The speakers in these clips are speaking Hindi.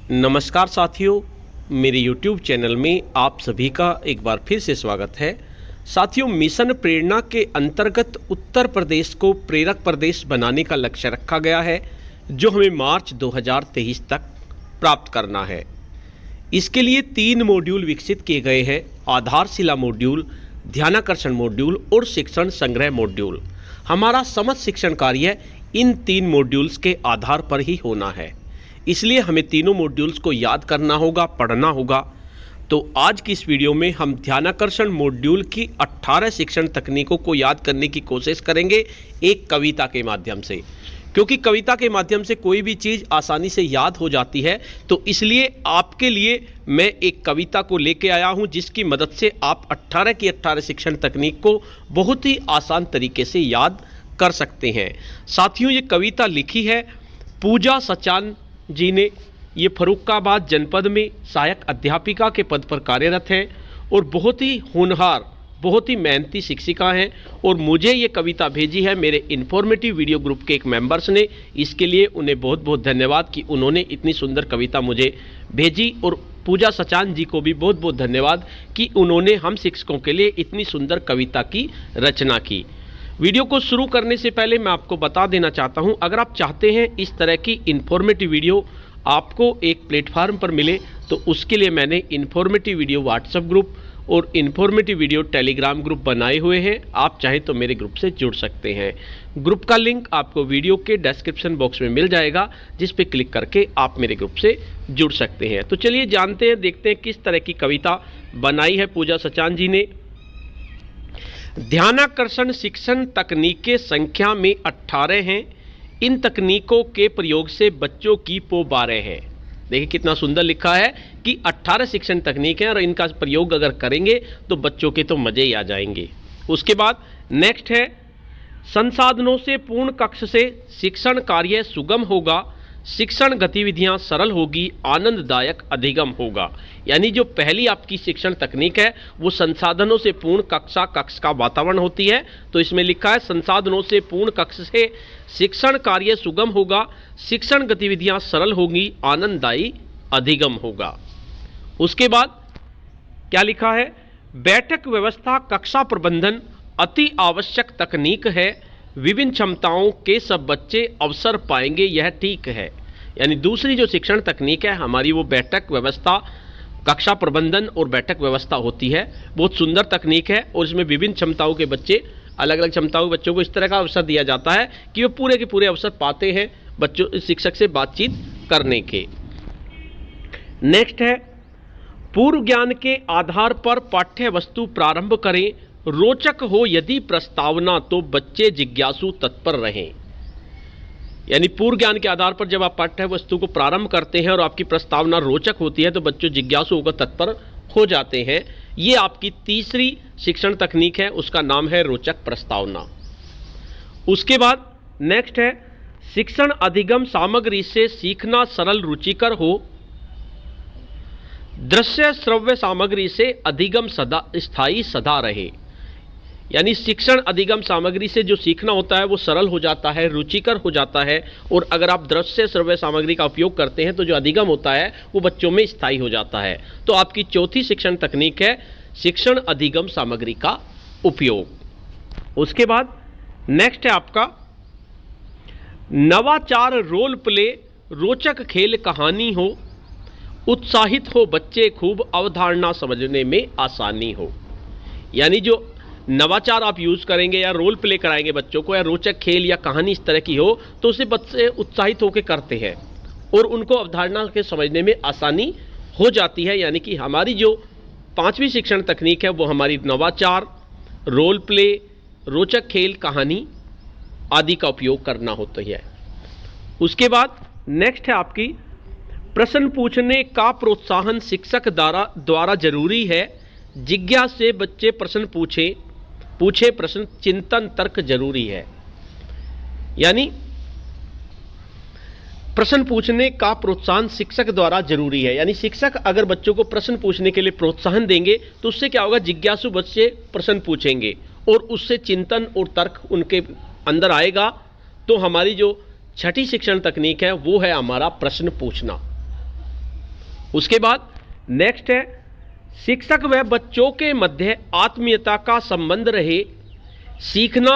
नमस्कार साथियों, मेरे YouTube चैनल में आप सभी का एक बार फिर से स्वागत है। साथियों, मिशन प्रेरणा के अंतर्गत उत्तर प्रदेश को प्रेरक प्रदेश बनाने का लक्ष्य रखा गया है, जो हमें मार्च 2023 तक प्राप्त करना है। इसके लिए 3 मॉड्यूल विकसित किए गए हैं: आधारशिला मॉड्यूल, ध्यानाकर्षण मॉड्यूल और शिक्षण संग्रह मॉड्यूल। हमारा समस्त शिक्षण कार्य इन 3 मॉड्यूल्स के आधार पर ही होना है, इसलिए हमें तीनों मॉड्यूल्स को याद करना होगा, पढ़ना होगा। तो आज की इस वीडियो में हम ध्यानाकर्षण मॉड्यूल की 18 शिक्षण तकनीकों को याद करने की कोशिश करेंगे एक कविता के माध्यम से, क्योंकि कविता के माध्यम से कोई भी चीज़ आसानी से याद हो जाती है। तो इसलिए आपके लिए मैं एक कविता को लेके आया हूं, जिसकी मदद से आप 18 की 18 शिक्षण तकनीक को बहुत ही आसान तरीके से याद कर सकते हैं। साथियों, ये कविता लिखी है पूजा सचान जी ने। ये फर्रुखाबाद जनपद में सहायक अध्यापिका के पद पर कार्यरत हैं और बहुत ही होनहार, बहुत ही मेहनती शिक्षिका हैं। और मुझे ये कविता भेजी है मेरे इन्फॉर्मेटिव वीडियो ग्रुप के एक मेंबर्स ने। इसके लिए उन्हें बहुत बहुत धन्यवाद कि उन्होंने इतनी सुंदर कविता मुझे भेजी। और पूजा सचान जी को भी बहुत बहुत धन्यवाद कि उन्होंने हम शिक्षकों के लिए इतनी सुंदर कविता की रचना की। वीडियो को शुरू करने से पहले मैं आपको बता देना चाहता हूं, अगर आप चाहते हैं इस तरह की इन्फॉर्मेटिव वीडियो आपको एक प्लेटफार्म पर मिले, तो उसके लिए मैंने इन्फॉर्मेटिव वीडियो व्हाट्सएप ग्रुप और इन्फॉर्मेटिव वीडियो टेलीग्राम ग्रुप बनाए हुए हैं। आप चाहें तो मेरे ग्रुप से जुड़ सकते हैं। ग्रुप का लिंक आपको वीडियो के डिस्क्रिप्शन बॉक्स में मिल जाएगा, जिस पे क्लिक करके आप मेरे ग्रुप से जुड़ सकते हैं। तो चलिए जानते हैं, देखते हैं किस तरह की कविता बनाई है पूजा सचान जी ने। ध्यानाकर्षण शिक्षण तकनीकें संख्या में 18 हैं। इन तकनीकों के प्रयोग से बच्चों की पो 12 है। देखिए कितना सुंदर लिखा है कि 18 शिक्षण तकनीक हैं और इनका प्रयोग अगर करेंगे तो बच्चों के तो मजे ही आ जाएंगे। उसके बाद नेक्स्ट है, संसाधनों से पूर्ण कक्ष से शिक्षण कार्य सुगम होगा, शिक्षण गतिविधियां सरल होगी, आनंददायक अधिगम होगा। यानी जो पहली आपकी शिक्षण तकनीक है वो संसाधनों से पूर्ण कक्ष का वातावरण होती है। तो इसमें लिखा है संसाधनों से पूर्ण कक्ष से शिक्षण कार्य सुगम होगा, शिक्षण गतिविधियां सरल होगी, आनंददायी अधिगम होगा। उसके बाद क्या लिखा है, बैठक व्यवस्था कक्षा प्रबंधन अति आवश्यक तकनीक है, विभिन्न क्षमताओं के सब बच्चे अवसर पाएंगे, यह ठीक है। यानी दूसरी जो शिक्षण तकनीक है हमारी वो बैठक व्यवस्था, कक्षा प्रबंधन और बैठक व्यवस्था होती है। बहुत सुंदर तकनीक है और इसमें विभिन्न क्षमताओं के बच्चे, अलग अलग क्षमताओं के बच्चों को इस तरह का अवसर दिया जाता है कि वे पूरे के पूरे अवसर पाते हैं बच्चों शिक्षक से बातचीत करने के। नेक्स्ट है, पूर्व ज्ञान के आधार पर पाठ्य वस्तु प्रारंभ करें, रोचक हो यदि प्रस्तावना तो बच्चे जिज्ञासु तत्पर रहें। यानी पूर्व ज्ञान के आधार पर जब आप पाठ्य वस्तु को प्रारंभ करते हैं और आपकी प्रस्तावना रोचक होती है तो बच्चे जिज्ञासु होकर तत्पर हो जाते हैं। ये आपकी तीसरी शिक्षण तकनीक है, उसका नाम है रोचक प्रस्तावना। उसके बाद नेक्स्ट है, शिक्षण अधिगम सामग्री से सीखना सरल रुचिकर हो, दृश्य श्रव्य सामग्री से अधिगम सदा स्थायी सदा रहे। यानी शिक्षण अधिगम सामग्री से जो सीखना होता है वो सरल हो जाता है, रुचिकर हो जाता है। और अगर आप दृश्य श्रव्य सामग्री का उपयोग करते हैं तो जो अधिगम होता है वो बच्चों में स्थायी हो जाता है। तो आपकी चौथी शिक्षण तकनीक है शिक्षण अधिगम सामग्री का उपयोग। उसके बाद नेक्स्ट है आपका नवाचार रोल प्ले, रोचक खेल कहानी हो, उत्साहित हो बच्चे खूब, अवधारणा समझने में आसानी हो। यानी जो नवाचार आप यूज़ करेंगे या रोल प्ले कराएंगे बच्चों को, या रोचक खेल या कहानी इस तरह की हो, तो उसे बच्चे उत्साहित होकर करते हैं और उनको अवधारणा के समझने में आसानी हो जाती है। यानी कि हमारी जो 5वीं शिक्षण तकनीक है वो हमारी नवाचार, रोल प्ले, रोचक खेल, कहानी आदि का उपयोग करना होता है। उसके बाद नेक्स्ट है आपकी प्रश्न पूछने का प्रोत्साहन शिक्षक द्वारा जरूरी है, जिज्ञासा से बच्चे प्रश्न पूछे प्रश्न, चिंतन तर्क जरूरी है। यानी प्रश्न पूछने का प्रोत्साहन शिक्षक द्वारा जरूरी है। यानी शिक्षक अगर बच्चों को प्रश्न पूछने के लिए प्रोत्साहन देंगे तो उससे क्या होगा, जिज्ञासु बच्चे प्रश्न पूछेंगे और उससे चिंतन और तर्क उनके अंदर आएगा। तो हमारी जो छठी शिक्षण तकनीक है वो है हमारा प्रश्न पूछना। उसके बाद नेक्स्ट है, शिक्षक व बच्चों के मध्य आत्मीयता का संबंध रहे, सीखने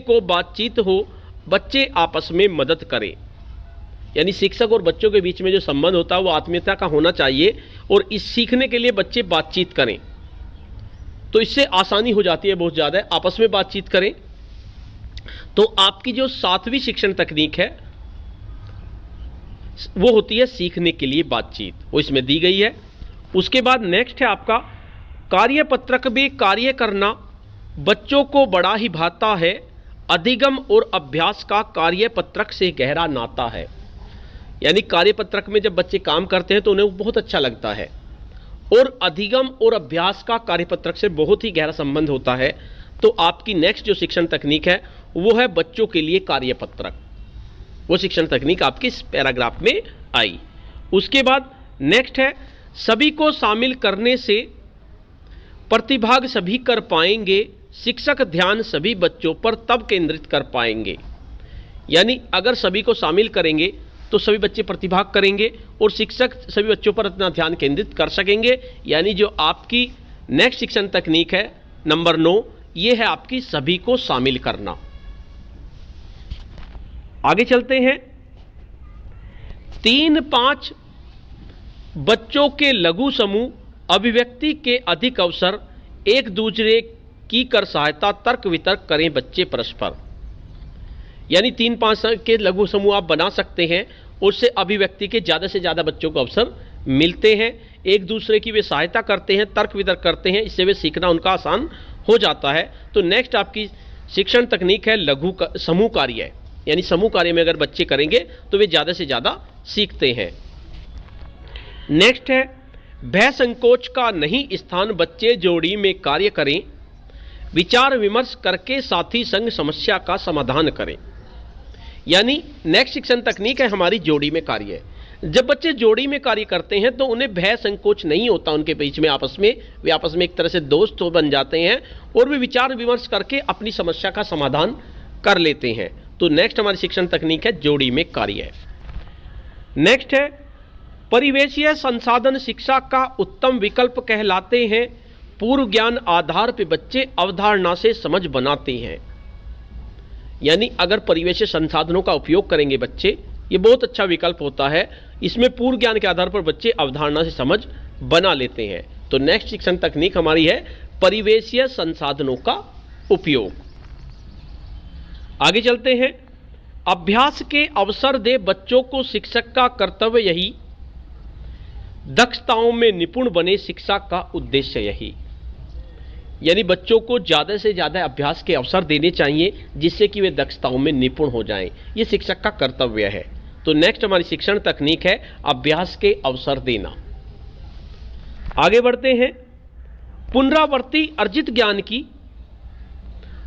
को बातचीत हो, बच्चे आपस में मदद करें। यानी शिक्षक और बच्चों के बीच में जो संबंध होता है वो आत्मीयता का होना चाहिए, और इस सीखने के लिए बच्चे बातचीत करें, तो इससे आसानी हो जाती है बहुत ज़्यादा, आपस में बातचीत करें। तो आपकी जो 7वीं शिक्षण तकनीक है वो होती है सीखने के लिए बातचीत, वो इसमें दी गई है। उसके बाद नेक्स्ट है आपका, कार्यपत्रक में कार्य करना बच्चों को बड़ा ही भाता है, अधिगम और अभ्यास का कार्यपत्रक से गहरा नाता है। यानी कार्यपत्रक में जब बच्चे काम करते हैं तो उन्हें बहुत अच्छा लगता है, और अधिगम और अभ्यास का कार्यपत्रक से बहुत ही गहरा संबंध होता है। तो आपकी नेक्स्ट जो शिक्षण तकनीक है वो है बच्चों के लिए कार्यपत्रक, वो शिक्षण तकनीक आपकी इस पैराग्राफ में आई। उसके बाद नेक्स्ट है, सभी को शामिल करने से प्रतिभाग सभी कर पाएंगे, शिक्षक ध्यान सभी बच्चों पर तब केंद्रित कर पाएंगे। यानी अगर सभी को शामिल करेंगे तो सभी बच्चे प्रतिभाग करेंगे और शिक्षक सभी बच्चों पर अपना ध्यान केंद्रित कर सकेंगे। यानी जो आपकी नेक्स्ट शिक्षण तकनीक है नंबर 9, ये है आपकी सभी को शामिल करना। आगे चलते हैं, 3-5 बच्चों के लघु समूह, अभिव्यक्ति के अधिक अवसर, एक दूसरे की कर सहायता, तर्क वितर्क करें बच्चे परस्पर। यानी 3-5 के लघु समूह आप बना सकते हैं, उससे अभिव्यक्ति के ज़्यादा से ज़्यादा बच्चों को अवसर मिलते हैं, एक दूसरे की वे सहायता करते हैं, तर्क वितर्क करते हैं, इससे वे सीखना उनका आसान हो जाता है। तो नेक्स्ट आपकी शिक्षण तकनीक है लघु समूह कार्य। यानी समूह कार्य में अगर बच्चे करेंगे तो वे ज़्यादा से ज़्यादा सीखते हैं। नेक्स्ट है, भय संकोच का नहीं स्थान, बच्चे जोड़ी में कार्य करें, विचार विमर्श करके साथी संग समस्या का समाधान करें। यानी नेक्स्ट शिक्षण तकनीक है हमारी जोड़ी में कार्य। जब बच्चे जोड़ी में कार्य करते हैं तो उन्हें भय संकोच नहीं होता उनके बीच में, वे आपस में एक तरह से दोस्त बन जाते हैं और वे विचार विमर्श करके अपनी समस्या का समाधान कर लेते हैं। तो नेक्स्ट हमारी शिक्षण तकनीक है जोड़ी में कार्य। नेक्स्ट है, परिवेशीय संसाधन शिक्षा का उत्तम विकल्प कहलाते हैं, पूर्व ज्ञान आधार पर बच्चे अवधारणा से समझ बनाते हैं। यानी अगर परिवेशीय संसाधनों का उपयोग करेंगे बच्चे, ये बहुत अच्छा विकल्प होता है, इसमें पूर्व ज्ञान के आधार पर बच्चे अवधारणा से समझ बना लेते हैं। तो नेक्स्ट शिक्षण तकनीक हमारी है परिवेशीय संसाधनों का उपयोग। आगे चलते हैं, अभ्यास के अवसर दे बच्चों को, शिक्षक का कर्तव्य यही, दक्षताओं में निपुण बने शिक्षा का उद्देश्य यही। यानी बच्चों को ज़्यादा से ज़्यादा अभ्यास के अवसर देने चाहिए जिससे कि वे दक्षताओं में निपुण हो जाएं, ये शिक्षक का कर्तव्य है। तो नेक्स्ट हमारी शिक्षण तकनीक है अभ्यास के अवसर देना। आगे बढ़ते हैं, पुनरावृत्ति अर्जित ज्ञान की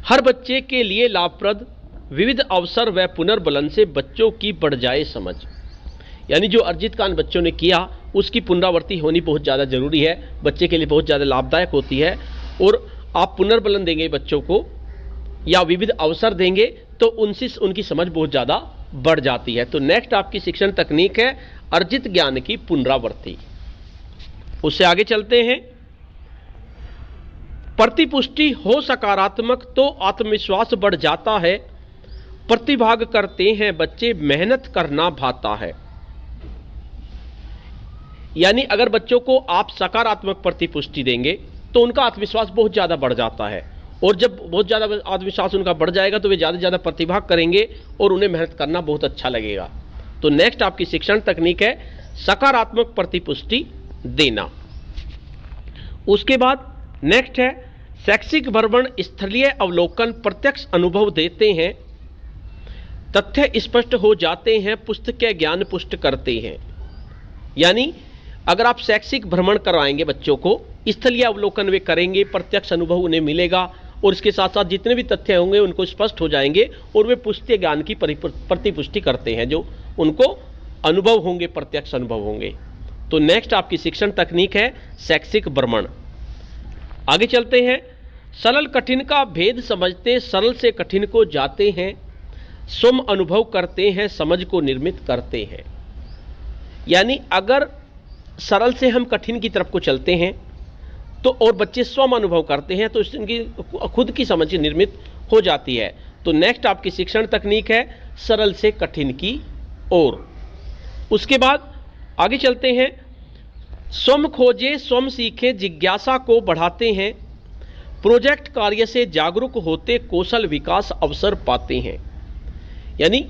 हर बच्चे के लिए लाभप्रद, विविध अवसर व पुनर्बलन से बच्चों की बढ़ जाए समझ। यानी जो अर्जित ज्ञान बच्चों ने किया उसकी पुनरावृत्ति होनी बहुत ज़्यादा जरूरी है, बच्चे के लिए बहुत ज़्यादा लाभदायक होती है। और आप पुनर्बलन देंगे बच्चों को या विविध अवसर देंगे तो उनसे उनकी समझ बहुत ज़्यादा बढ़ जाती है। तो नेक्स्ट आपकी शिक्षण तकनीक है अर्जित ज्ञान की पुनरावृत्ति। उससे आगे चलते हैं, प्रतिपुष्टि हो सकारात्मक तो आत्मविश्वास बढ़ जाता है, प्रतिभाग करते हैं बच्चे मेहनत करना भाता है। यानी अगर बच्चों को आप सकारात्मक प्रतिपुष्टि देंगे तो उनका आत्मविश्वास बहुत ज़्यादा बढ़ जाता है, और जब बहुत ज़्यादा आत्मविश्वास उनका बढ़ जाएगा तो वे ज़्यादा से ज़्यादा प्रतिभाग करेंगे और उन्हें मेहनत करना बहुत अच्छा लगेगा। तो नेक्स्ट आपकी शिक्षण तकनीक है सकारात्मक प्रतिपुष्टि देना। उसके बाद नेक्स्ट है, शैक्षिक भ्रमण स्थलीय अवलोकन प्रत्यक्ष अनुभव देते हैं, तथ्य स्पष्ट हो जाते हैं, पुस्तकीय ज्ञान पुष्ट करते हैं। यानी अगर आप शैक्षिक भ्रमण करवाएंगे बच्चों को, स्थलीय अवलोकन वे करेंगे, प्रत्यक्ष अनुभव उन्हें मिलेगा और इसके साथ साथ जितने भी तथ्य होंगे उनको स्पष्ट हो जाएंगे और वे पुस्तकीय ज्ञान की प्रतिपुष्टि करते हैं, जो उनको अनुभव होंगे, प्रत्यक्ष अनुभव होंगे। तो नेक्स्ट आपकी शिक्षण तकनीक है शैक्षिक भ्रमण। आगे चलते हैं, सरल कठिन का भेद समझते, सरल से कठिन को जाते हैं, स्वयं अनुभव करते हैं, समझ को निर्मित करते हैं। यानी अगर सरल से हम कठिन की तरफ को चलते हैं तो और बच्चे स्वयं अनुभव करते हैं तो इनकी खुद की समझ निर्मित हो जाती है। तो नेक्स्ट आपकी शिक्षण तकनीक है सरल से कठिन की ओर। उसके बाद आगे चलते हैं, स्वयं खोजे स्वयं सीखे जिज्ञासा को बढ़ाते हैं, प्रोजेक्ट कार्य से जागरूक होते कौशल विकास अवसर पाते हैं। यानी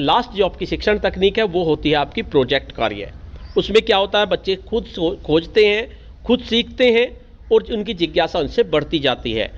लास्ट जो आपकी शिक्षण तकनीक है वो होती है आपकी प्रोजेक्ट कार्य। उसमें क्या होता है, बच्चे खुद खोजते हैं, खुद सीखते हैं और उनकी जिज्ञासा उनसे बढ़ती जाती है।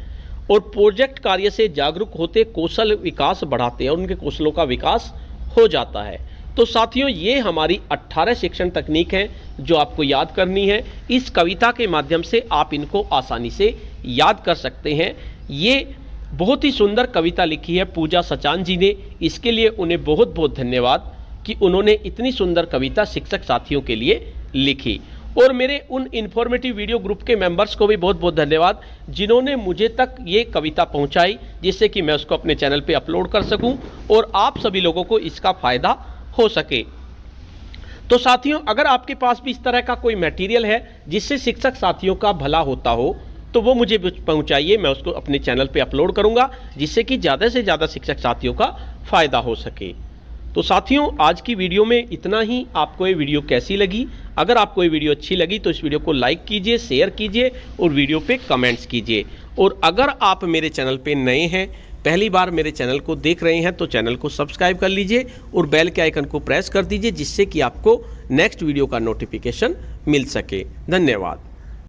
और प्रोजेक्ट कार्य से जागरूक होते कौशल विकास बढ़ाते हैं और उनके कौशलों का विकास हो जाता है। तो साथियों, ये हमारी 18 शिक्षण तकनीक हैं जो आपको याद करनी है। इस कविता के माध्यम से आप इनको आसानी से याद कर सकते हैं। ये बहुत ही सुंदर कविता लिखी है पूजा सचान जी ने, इसके लिए उन्हें बहुत बहुत धन्यवाद कि उन्होंने इतनी सुंदर कविता शिक्षक साथियों के लिए लिखी। और मेरे उन इन्फॉर्मेटिव वीडियो ग्रुप के मेंबर्स को भी बहुत बहुत धन्यवाद जिन्होंने मुझे तक ये कविता पहुंचाई, जिससे कि मैं उसको अपने चैनल पे अपलोड कर सकूं और आप सभी लोगों को इसका फ़ायदा हो सके। तो साथियों, अगर आपके पास भी इस तरह का कोई मटेरियल है जिससे शिक्षक साथियों का भला होता हो तो वो मुझे पहुंचाइए, मैं उसको अपने चैनल पे अपलोड करूंगा जिससे कि ज़्यादा से ज़्यादा शिक्षक साथियों का फ़ायदा हो सके। तो साथियों, आज की वीडियो में इतना ही। आपको ये वीडियो कैसी लगी? अगर आपको ये वीडियो अच्छी लगी तो इस वीडियो को लाइक कीजिए, शेयर कीजिए और वीडियो पे कमेंट्स कीजिए। और अगर आप मेरे चैनल पे नए हैं, पहली बार मेरे चैनल को देख रहे हैं, तो चैनल को सब्सक्राइब कर लीजिए और बेल के आइकन को प्रेस कर दीजिए जिससे कि आपको नेक्स्ट वीडियो का नोटिफिकेशन मिल सके। धन्यवाद।